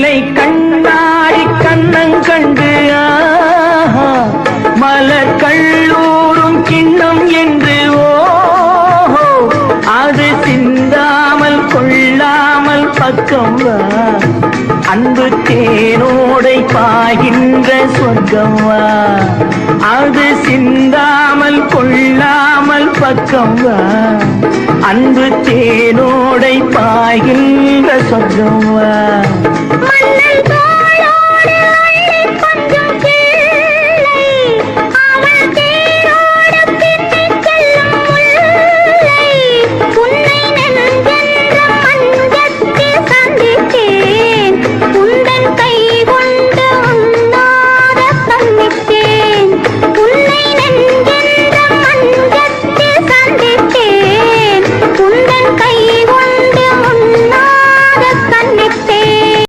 இல்லை கண்ணாடி கண்ணங்கண்டு மலர் கல்லூரும் கிண்ணம் என்று ஓஹோ அது சிந்தாமல் கொள்ளாமல் பக்கம் வா அன்பு தேனோடை பாய்கின்ற சொர்க்கம் வா அது சிந்தாமல் கொள்ளாமல் பக்கம் வா அன்பு தேனோடை பாய்கின்ற சொர்க்கம் வா